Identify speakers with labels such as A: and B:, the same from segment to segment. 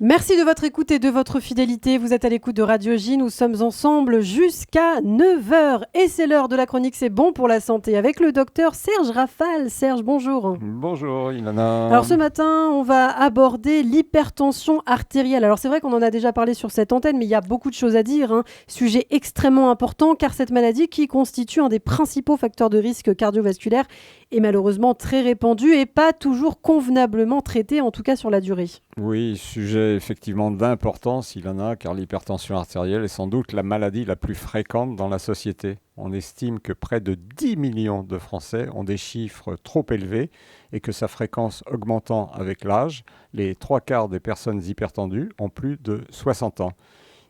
A: Merci de votre écoute et de votre fidélité. Vous êtes à l'écoute de Radio J. Nous sommes ensemble jusqu'à 9 heures. Et c'est l'heure de la chronique C'est bon pour la santé avec le docteur Serge Rafal. Serge, bonjour.
B: Bonjour Ilana.
A: Alors ce matin, on va aborder l'hypertension artérielle. Alors c'est vrai qu'on en a déjà parlé sur cette antenne, mais il y a beaucoup de choses à dire. Sujet extrêmement important car cette maladie qui constitue un des principaux facteurs de risque cardiovasculaire est malheureusement très répandue et pas toujours convenablement traitée, en tout cas sur la durée.
B: Oui, sujet effectivement d'importance, Ilana, car l'hypertension artérielle est sans doute la maladie la plus fréquente dans la société. On estime que près de 10 millions de Français ont des chiffres trop élevés et que sa fréquence augmentant avec l'âge, les 3/4 des personnes hypertendues ont plus de 60 ans.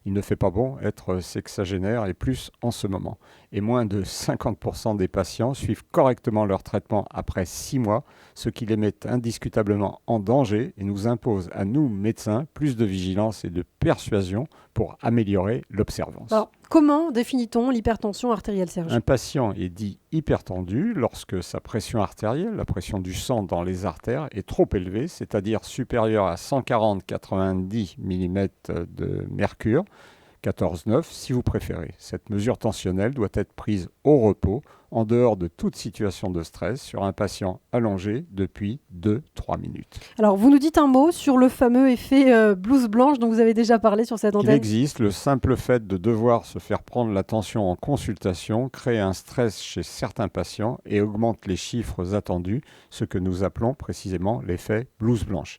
B: Il ne fait pas bon être sexagénaire et plus en ce moment. Et moins de 50% des patients suivent correctement leur traitement après 6 mois, ce qui les met indiscutablement en danger et nous impose à nous, médecins, plus de vigilance et de persuasion pour améliorer l'observance.
A: Alors, comment définit-on l'hypertension artérielle, Serge ?
B: Un patient est dit hypertendu lorsque sa pression artérielle, la pression du sang dans les artères, est trop élevée, c'est-à-dire supérieure à 140-90 mm de mercure, 14,9 si vous préférez. Cette mesure tensionnelle doit être prise au repos, en dehors de toute situation de stress, sur un patient allongé depuis 2-3 minutes.
A: Alors, vous nous dites un mot sur le fameux effet blouse blanche dont vous avez déjà parlé sur cette antenne.
B: Il existe. Le simple fait de devoir se faire prendre la tension en consultation crée un stress chez certains patients et augmente les chiffres attendus, ce que nous appelons précisément l'effet blouse blanche.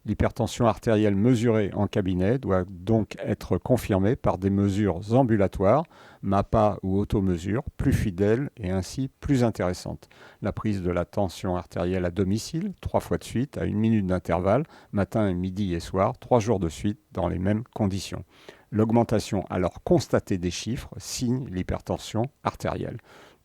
B: L'hypertension artérielle mesurée en cabinet doit donc être confirmée par des mesures ambulatoires, MAPA ou automesure, plus fidèles et ainsi plus intéressantes. La prise de la tension artérielle à domicile, 3 fois de suite, à 1 minute d'intervalle, matin, midi et soir, 3 jours de suite, dans les mêmes conditions. L'augmentation alors constatée des chiffres signe l'hypertension artérielle.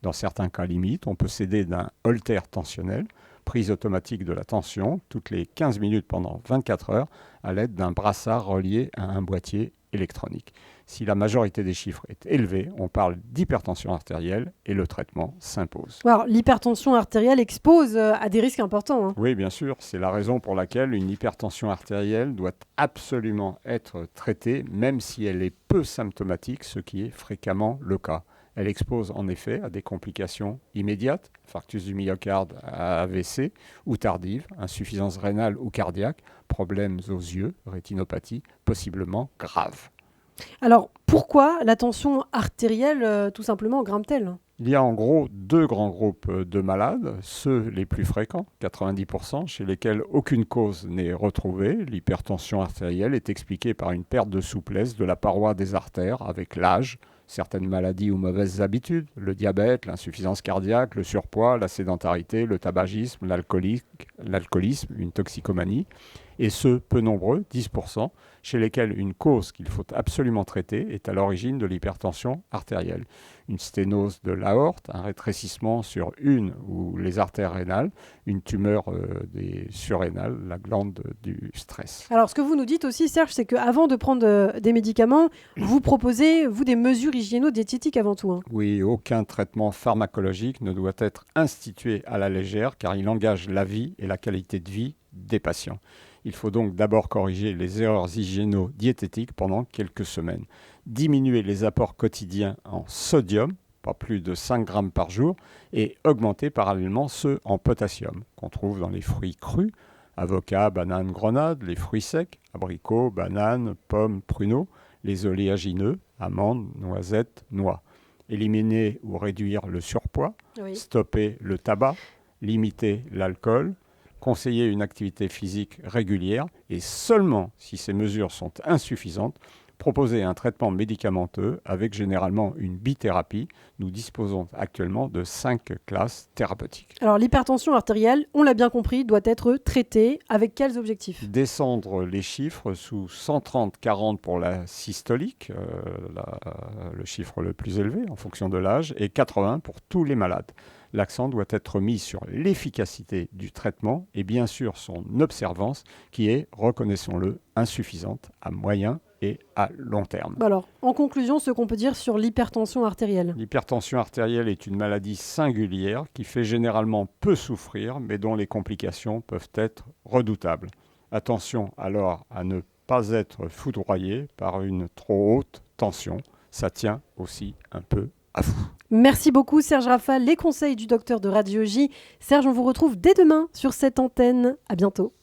B: Dans certains cas limites, on peut s'aider d'un holter tensionnel, prise automatique de la tension toutes les 15 minutes pendant 24 heures à l'aide d'un brassard relié à un boîtier électronique. Si la majorité des chiffres est élevée, on parle d'hypertension artérielle et le traitement s'impose.
A: Alors, l'hypertension artérielle expose à des risques importants.
B: Oui, bien sûr. C'est la raison pour laquelle une hypertension artérielle doit absolument être traitée, même si elle est peu symptomatique, ce qui est fréquemment le cas. Elle expose en effet à des complications immédiates, infarctus du myocarde à AVC, ou tardives, insuffisance rénale ou cardiaque, problèmes aux yeux, rétinopathie, possiblement graves.
A: Alors, pourquoi la tension artérielle, tout simplement, grimpe-t-elle ?
B: Il y a en gros 2 grands groupes de malades, ceux les plus fréquents, 90%, chez lesquels aucune cause n'est retrouvée. L'hypertension artérielle est expliquée par une perte de souplesse de la paroi des artères avec l'âge, certaines maladies ou mauvaises habitudes, le diabète, l'insuffisance cardiaque, le surpoids, la sédentarité, le tabagisme, l'alcoolisme, une toxicomanie, et ceux peu nombreux, 10%, chez lesquels une cause qu'il faut absolument traiter est à l'origine de l'hypertension artérielle. Une sténose de l'aorte, un rétrécissement sur une ou les artères rénales, une tumeur des surrénales, la glande du stress.
A: Alors, ce que vous nous dites aussi, Serge, c'est qu'avant de prendre des médicaments, vous proposez, vous, des mesures hygiéno-diététiques avant tout.
B: Oui, aucun traitement pharmacologique ne doit être institué à la légère car il engage la vie et la qualité de vie des patients. Il faut donc d'abord corriger les erreurs hygiéno-diététiques pendant quelques semaines. Diminuer les apports quotidiens en sodium, pas plus de 5 grammes par jour, et augmenter parallèlement ceux en potassium, qu'on trouve dans les fruits crus, avocats, bananes, grenades, les fruits secs, abricots, bananes, pommes, pruneaux, les oléagineux, amandes, noisettes, noix. Éliminer ou réduire le surpoids, stopper le tabac, limiter l'alcool, conseiller une activité physique régulière et seulement si ces mesures sont insuffisantes, proposer un traitement médicamenteux avec généralement une bithérapie. Nous disposons actuellement de 5 classes thérapeutiques.
A: Alors l'hypertension artérielle, on l'a bien compris, doit être traitée avec quels objectifs ?
B: Descendre les chiffres sous 130-40 pour la systolique, le chiffre le plus élevé en fonction de l'âge, et 80 pour tous les malades. L'accent doit être mis sur l'efficacité du traitement et bien sûr son observance qui est, reconnaissons-le, insuffisante à moyen et à long terme.
A: Alors, en conclusion, ce qu'on peut dire sur l'hypertension artérielle.
B: L'hypertension artérielle est une maladie singulière qui fait généralement peu souffrir mais dont les complications peuvent être redoutables. Attention alors à ne pas être foudroyé par une trop haute tension. Ça tient aussi un peu à vous.
A: Merci beaucoup Serge Rafal, les conseils du docteur de radiologie. Serge, on vous retrouve dès demain sur cette antenne. À bientôt.